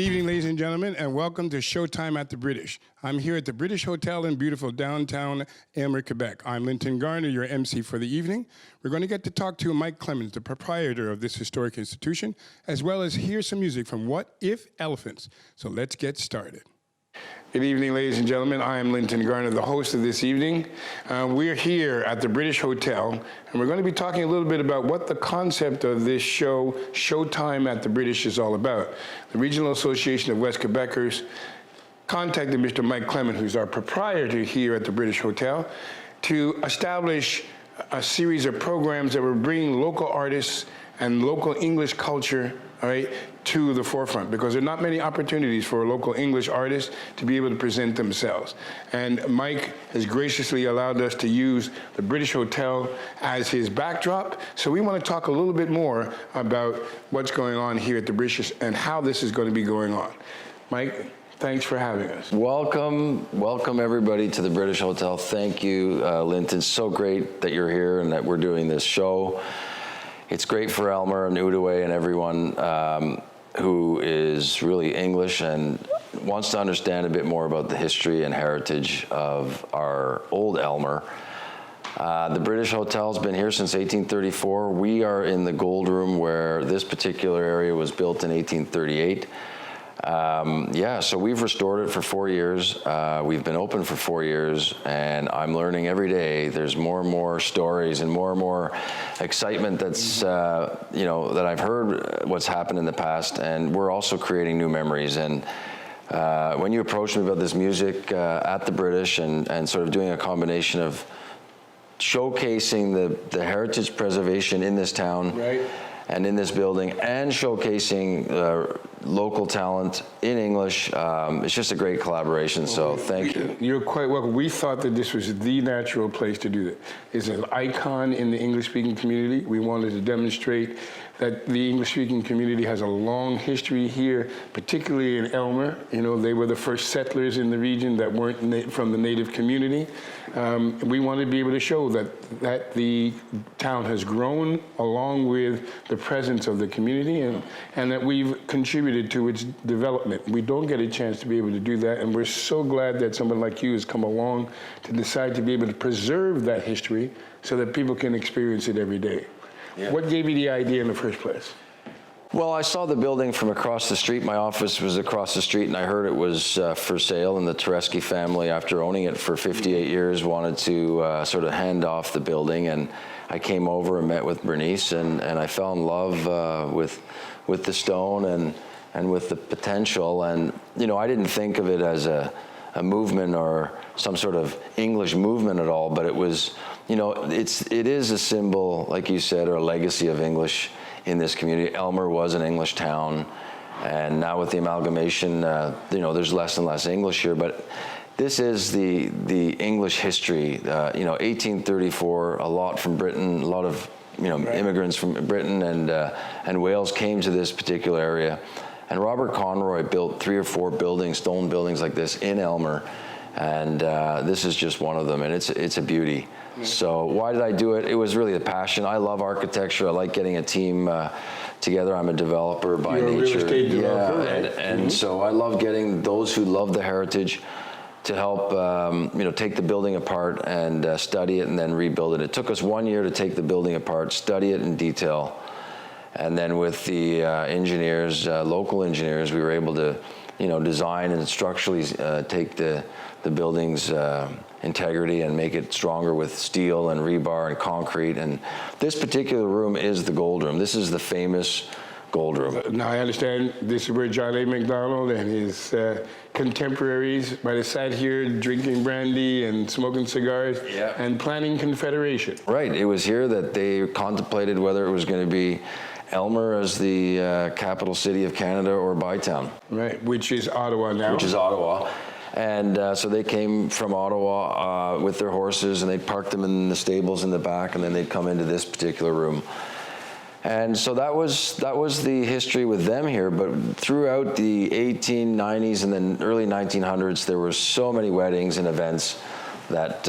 Good evening, ladies and gentlemen, and welcome to Showtime at the British. I'm here at the British Hotel in beautiful downtown Aylmer, Quebec. I'm Linton Garner, your MC for the evening. We're going to get to talk to Mike Clemens, the proprietor of this historic institution, as well as hear some music from What If Elephants. So let's get started. Good evening, ladies and gentlemen. I am Linton Garner, the host of this evening. We're here at the British Hotel, and we're going to be talking a little bit about what the concept of this show, Showtime at the British, is all about. The Regional Association of West Quebecers contacted Mr. Mike Clemens, who's our proprietor here at the British Hotel, to establish a series of programs that will bring local artists and local English culture, all right, to the forefront, because there are not many opportunities for local English artists to be able to present themselves. And Mike has graciously allowed us to use the British Hotel as his backdrop. So we want to talk a little bit more about what's going on here at the British and how this is going to be going on. Mike, thanks for having us. Welcome everybody to the British Hotel. Thank you, Linton. So great that you're here and that we're doing this show. It's great for Aylmer and Outaouais and everyone who is really English and wants to understand a bit more about the history and heritage of our old Aylmer. The British Hotel's been here since 1834. We are in the Gold Room, where this particular area was built in 1838. So we've restored it for 4 years. We've been open for 4 years, and I'm learning every day. There's more and more stories and more excitement that's, that I've heard what's happened in the past, and we're also creating new memories. And when you approached me about this music at the British and sort of doing a combination of showcasing the heritage preservation in this town, right, and in this building, and showcasing local talent in English. It's just a great collaboration, so thank you. You're quite welcome. We thought that this was the natural place to do that. It's an icon in the English-speaking community. We wanted to demonstrate that the English-speaking community has a long history here, particularly in Aylmer. You know, they were the first settlers in the region that weren't from the native community. We wanted to be able to show that the town has grown along with the presence of the community, and that we've contributed to its development. We don't get a chance to be able to do that, and we're so glad that someone like you has come along to decide to be able to preserve that history so that people can experience it every day. Yeah. What gave you the idea in the first place? Well, I saw the building from across the street. My office was across the street, and I heard it was for sale, and the Tereski family, after owning it for 58 years, wanted to sort of hand off the building. And I came over and met with Bernice, and I fell in love with the stone and with the potential. And, you know, I didn't think of it as a movement or some sort of English movement at all, but it was, you know, it is a symbol, like you said, or a legacy of English in this community. Aylmer was an English town, and now with the amalgamation, there's less and less English here, but this is the English history. 1834, a lot from Britain, a lot of, right, immigrants from Britain and Wales came to this particular area. And Robert Conroy built 3 or 4 buildings, stone buildings like this in Aylmer, and this is just one of them, and it's a beauty. So why did I do it? It was really a passion. I love architecture. I like getting a team together. I'm a developer by nature. You're a real estate developer, right? And so I love getting those who love the heritage to help take the building apart and study it and then rebuild it. It took us 1 year to take the building apart, study it in detail, and then with the engineers, local engineers, we were able to design and structurally take the building's integrity and make it stronger with steel and rebar and concrete. And this particular room is the Gold Room. This is the famous Gold Room. Now I understand this is where John A. Macdonald and his contemporaries might have sat here drinking brandy and smoking cigars, yeah, and planning Confederation. Right, it was here that they contemplated whether it was going to be Aylmer as the capital city of Canada or Bytown. Right, which is Ottawa now. Which is Ottawa. And so they came from Ottawa with their horses, and they parked them in the stables in the back, and then they'd come into this particular room. And so that was the history with them here. But throughout the 1890s and then early 1900s, there were so many weddings and events that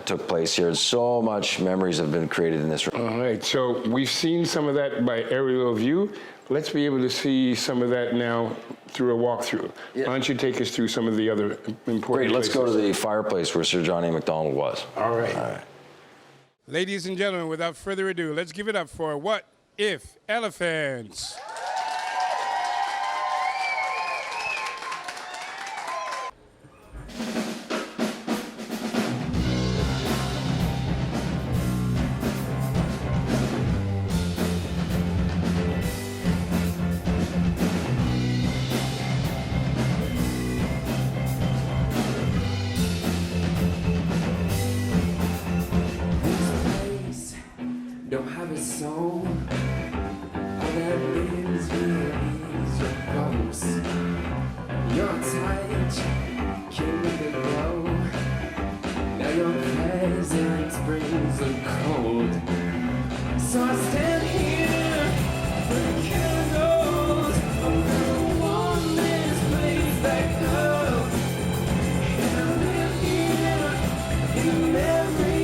took place here. So much memories have been created in this room. All right, so we've seen some of that by aerial view. let's be able to see some of that now through a walkthrough. Yeah. Why don't you take us through some of the other important Great, let's go to places? the fireplace where Sir John A. Macdonald was. All right. All right. Ladies and gentlemen, without further ado, let's give it up for What If Elephants? Don't have a soul. All that lives here is your ghost. Your touch killed the glow. Now your presence brings the cold. So I stand here for the candles. I'm gonna warm this place back up. And I live here in the memory.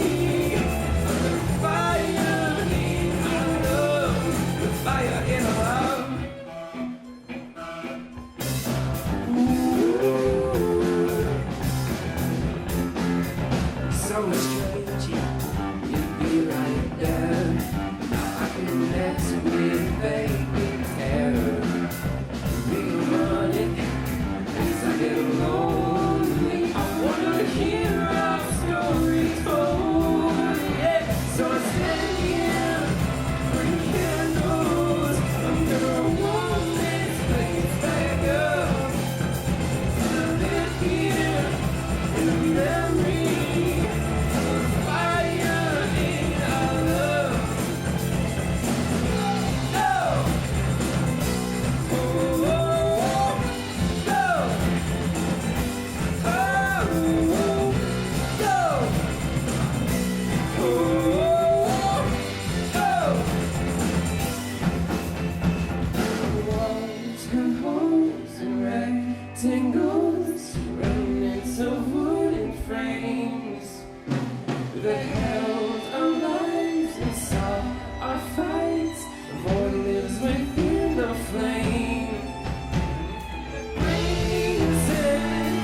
So strange, you'd be right there. Now I can mess with baby terror. Be running as I get lonely. I wanna hear our story told. Yeah, so I stand here, bring candles. I'm gonna warm this place back up. I live here in the memory. Rectangles, remnants of wooden frames that held our lives and saw our fights. The void lives within the flame. Rings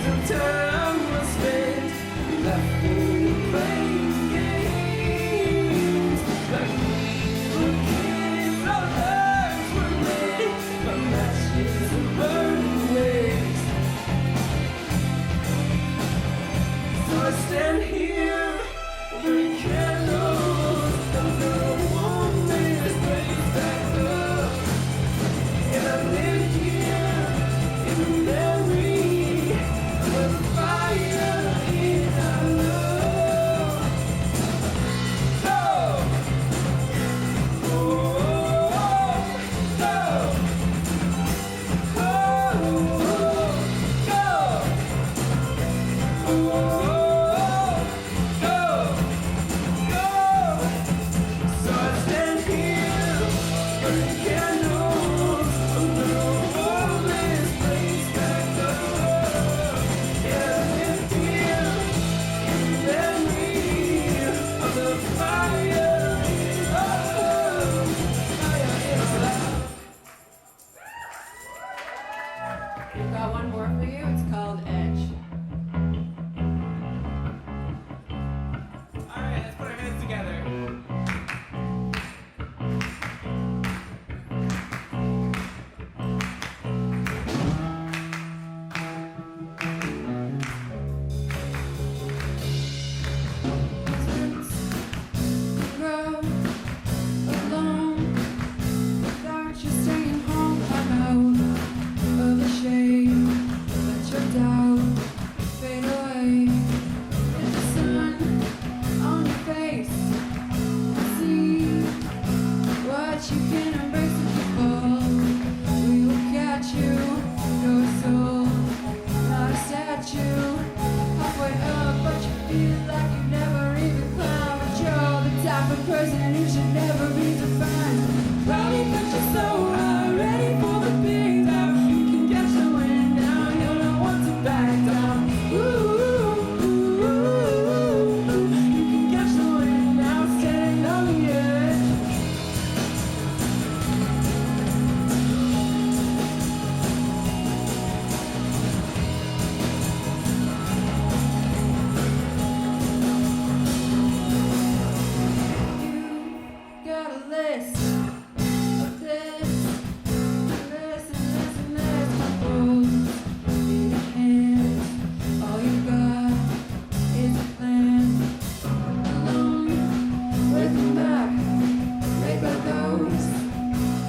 of time was spent, left in playing games. Like we were kids, our lives were lit by matches and burning waves. So I stand here, burning candles. I'm gonna warm this place back up. And I live here in the memory of the fire in our love. Oh, oh, oh, oh, oh, oh, oh. We've got one more for you. It's called Edge. All right, let's put our hands together. list of this, and this, and this, and this. Couples in your hands. All you got is a plan. Alone with a map made by those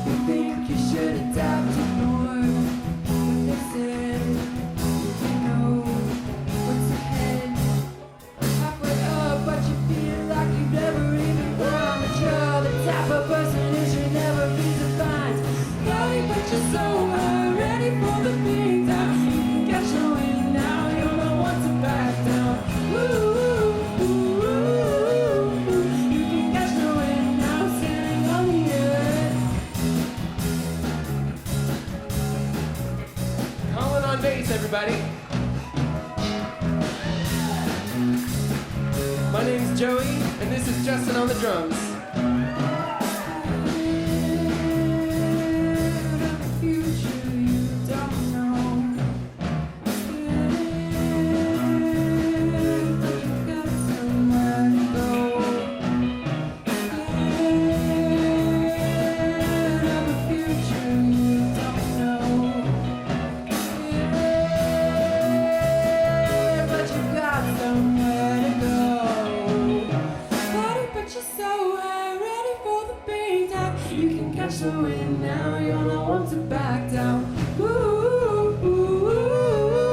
who think you should adapt. Ignore what they said. You know what's ahead. Halfway up, but you feel like you've never even gone. But you're the type of person who should never be defined. Slowly, but you're so ready for the big time. You can catch the wind now, you're the one to back down. Ooh, ooh, ooh, ooh. You can catch the wind now, standing on the edge. Calling on bass, everybody. My name's Joey, and this is Justin on the drums. Future you don't know. But you got somewhere to go. Of a future you don't know. But you got somewhere to go. But you're so ready for the big time. You can catch the wind now, you're the one to back down. Ooh, ooh, ooh, ooh,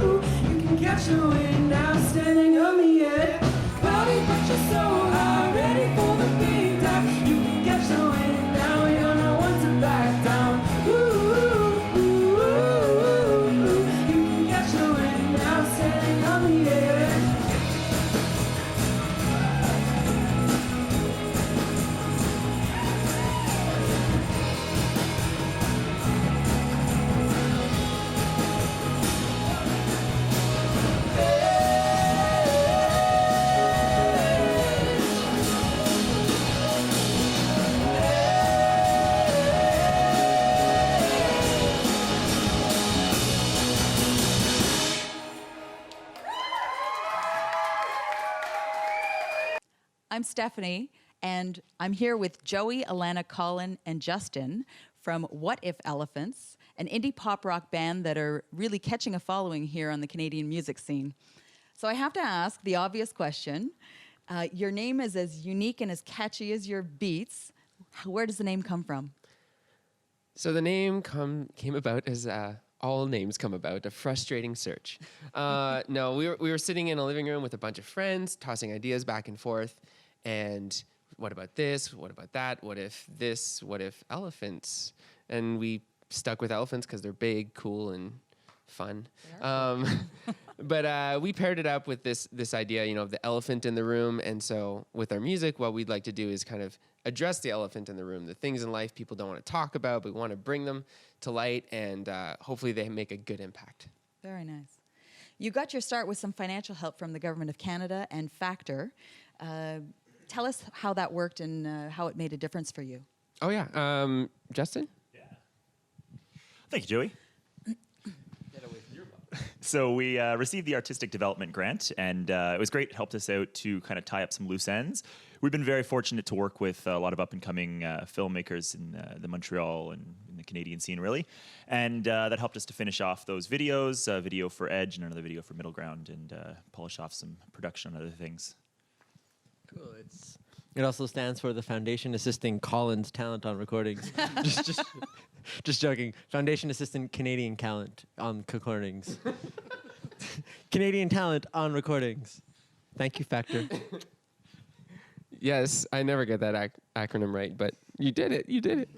ooh. You can catch the wind now, standing on the edge. Cloudy, but you're so ready for the big time. You can catch the wind now, you're the one to back down. Ooh, ooh, ooh, ooh, ooh. You can catch the wind now, standing on the edge. I'm Stephany, and I'm here with Joey, Alana, Colin, and Justin from What If Elephants, an indie pop rock band that are really catching a following here on the Canadian music scene. So I have to ask the obvious question. Your name is as unique and as catchy as your beats. Where does the name come from? So the name came about as all names come about, a frustrating search. No, we were sitting in a living room with a bunch of friends, tossing ideas back and forth, and what about this? What about that? What if this? What if elephants? And we stuck with elephants because they're big, cool, and fun. But we paired it up with this idea, of the elephant in the room. And so with our music, what we'd like to do is kind of address the elephant in the room, the things in life people don't want to talk about, but we want to bring them to light, and hopefully they make a good impact. Very nice. You got your start with some financial help from the Government of Canada and Factor. Tell us how that worked and how it made a difference for you. Oh, yeah. Justin? Thank you, Joey. So we received the Artistic Development Grant, and it was great. It helped us out to kind of tie up some loose ends. We've been very fortunate to work with a lot of up-and-coming filmmakers in the Montreal and in the Canadian scene, really. And that helped us to finish off those videos, a video for Edge and another video for Middle Ground, and polish off some production on other things. Cool. It also stands for the Foundation Assisting Colin's Talent on Recordings. just joking. Foundation Assistant Canadian Talent on recordings. Canadian Talent on Recordings. Thank you, Factor. Yes, I never get that acronym right, but you did it. You did it.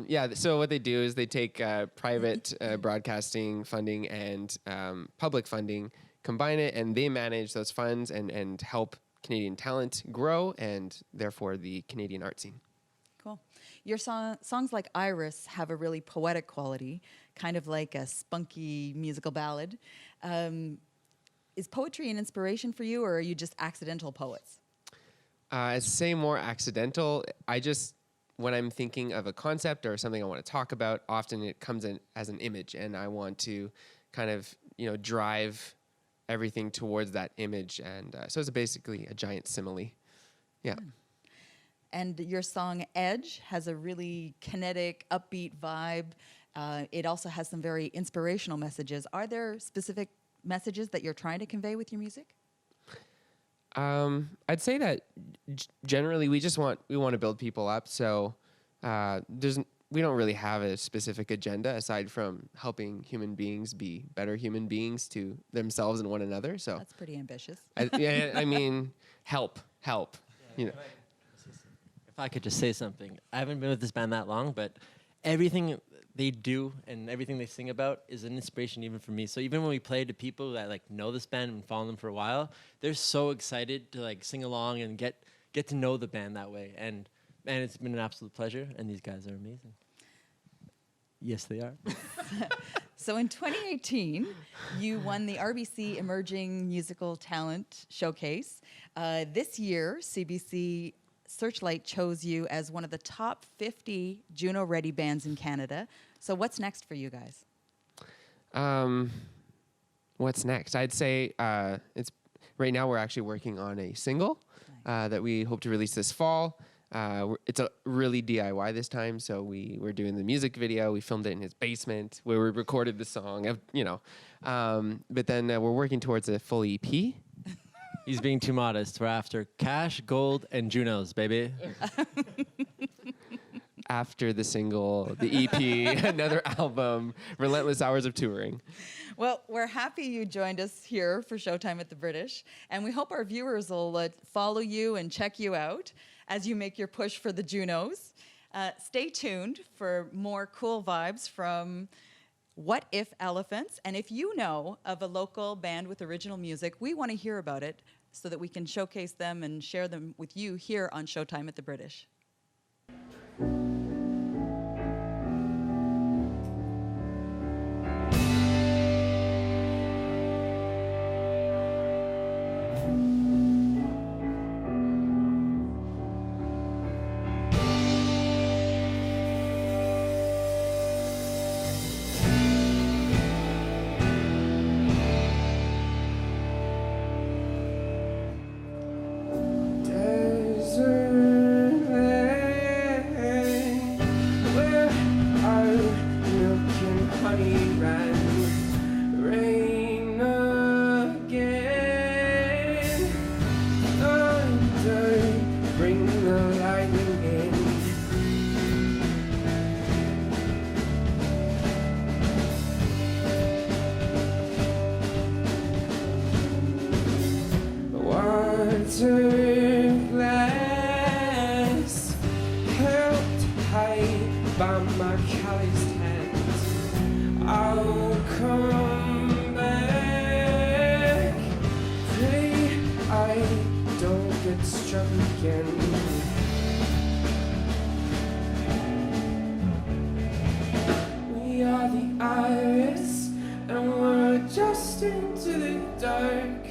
Yeah, so what they do is they take private broadcasting funding and public funding, combine it, and they manage those funds and help Canadian talent grow and therefore the Canadian art scene. Cool. Your songs like Iris have a really poetic quality, kind of like a spunky musical ballad. Is poetry an inspiration for you, or are you just accidental poets? I'd say more accidental. When I'm thinking of a concept or something I want to talk about, often it comes in as an image, and I want to kind of, drive everything towards that image. And so it's basically a giant simile. Yeah. And your song Edge has a really kinetic, upbeat vibe. It also has some very inspirational messages. Are there specific messages that you're trying to convey with your music? I'd say that generally we want to build people up. So we don't really have a specific agenda aside from helping human beings be better human beings to themselves and one another. So That's pretty ambitious. I mean, help. You know. If I could just say something, I haven't been with this band that long, but everything they do and everything they sing about is an inspiration even for me. So even when we play to people that like know this band and follow them for a while, they're so excited to like sing along and get to know the band that way. And man, it's been an absolute pleasure, and these guys are amazing. Yes, they are. So in 2018, you won the RBC Emerging Musical Talent Showcase. This year, CBC Searchlight chose you as one of the top 50 Juno-ready bands in Canada. So what's next for you guys? What's next? I'd say it's right now we're actually working on a single that we hope to release this fall. It's a really DIY this time, so we're doing the music video. We filmed it in his basement where we recorded the song, but then we're working towards a full EP. He's being too modest. We're after cash, gold, and Junos, baby. After the single, the EP, another album, relentless hours of touring. Well, we're happy you joined us here for Showtime at the British, and we hope our viewers will follow you and check you out as you make your push for the Junos. Stay tuned for more cool vibes from What If Elephants. And if you know of a local band with original music, we want to hear about it so that we can showcase them and share them with you here on Showtime at the British. glass held high by my calloused hands. I'll come back. Pray I don't get struck again. We are the iris, and we're adjusting to the dark.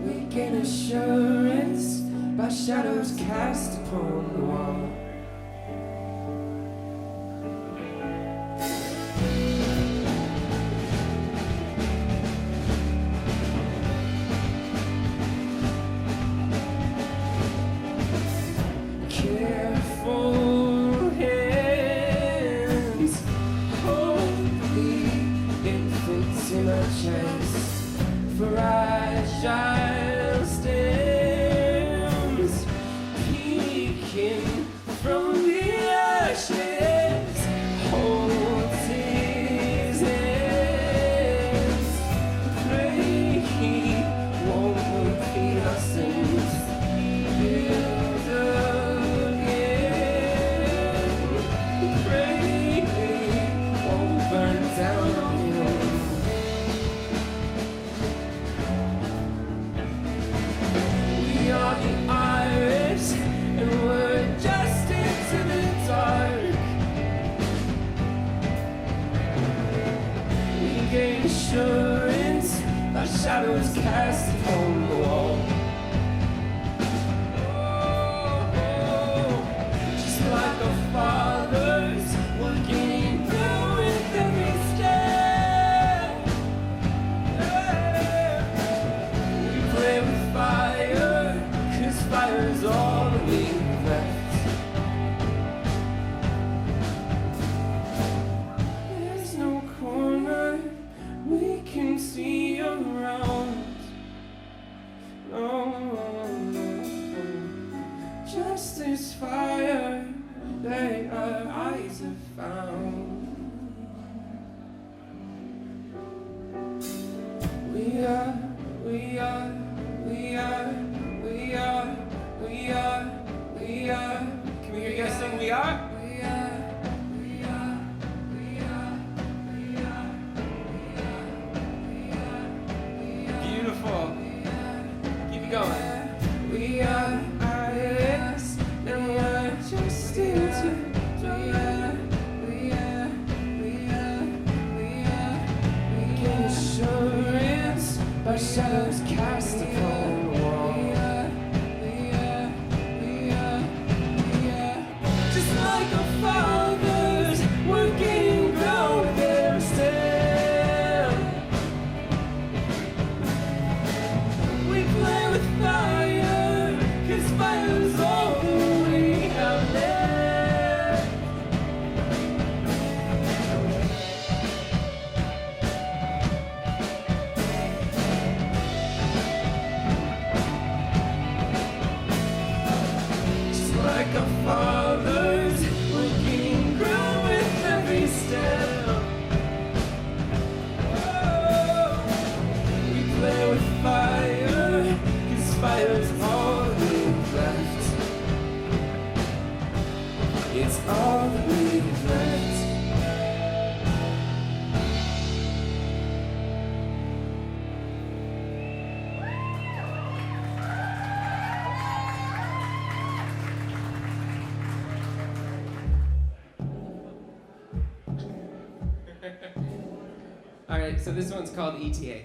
We gain assurance by shadows cast upon the wall. Careful hands hold the infants in our chest. Fragile stems peeking from fire's all that we've left. There's no corner we can see around. No, just this fire that our eyes have found. We are, we are, we are, we are, we are, we are. Can we hear you guys sing We Are? We are, we are, we are, we are, we are, we are. Beautiful. Keep it going. We are eyeless and we're just into. We are, we are, we are, we are. We gain assurance by shadows cast upon the wall. We are, we are, we are, we are. Just like our fathers, we're getting grown with every step. We play with fire, 'cause fire's all we have left. Just like our fathers, we're getting grown with every step. Oh, we play with fire, 'cause fire's all we've left. It's all that we've left. All right, so this one's called ETA.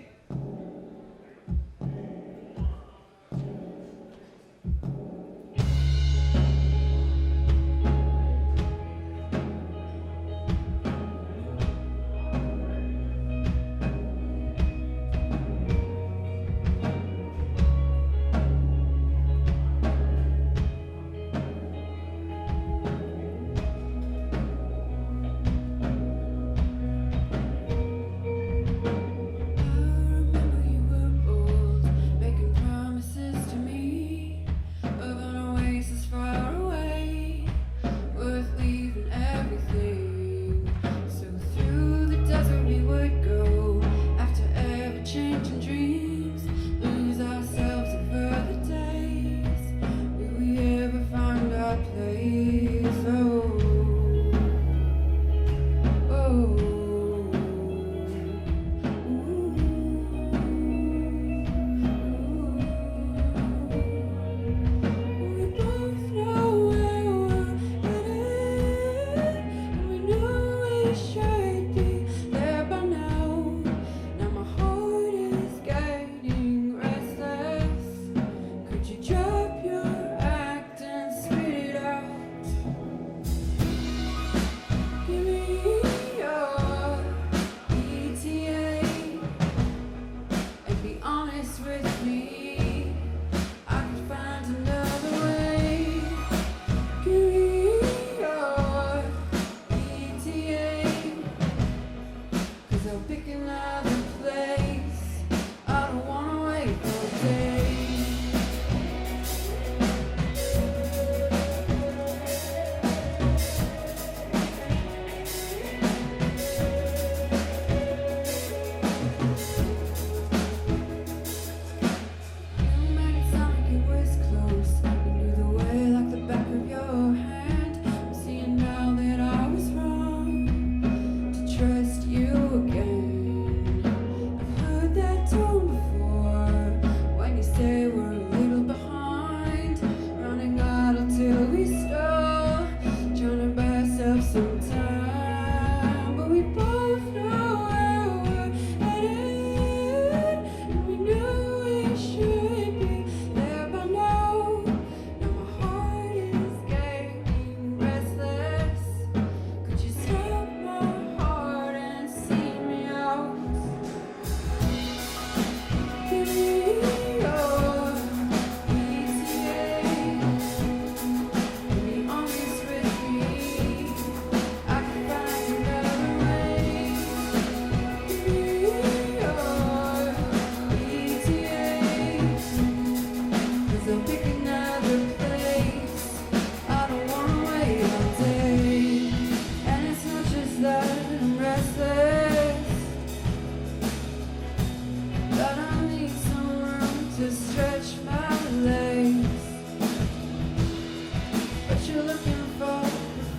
but you're looking for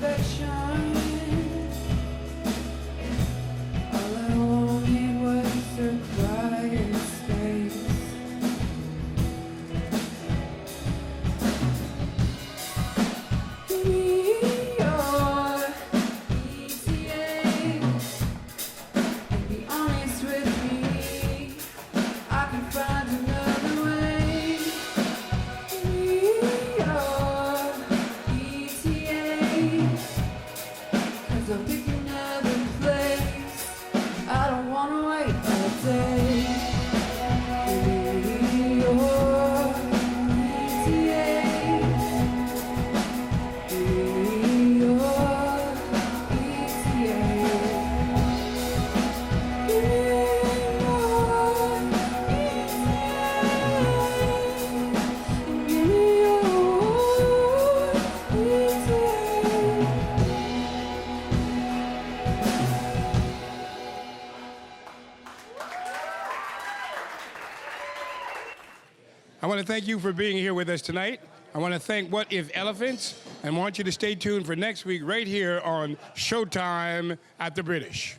perfection. All I wanted was a quiet space. Give me your ETA and be honest with me. I can find another way. Give me your ETA, 'cause I'll pick another place. I don't wanna wait all day. Give me your ETA. Give me your ETA. Give me your ETA. Give me your ETA. I want to thank you for being here with us tonight. I want to thank What If Elephants and want you to stay tuned for next week right here on Showtime at the British.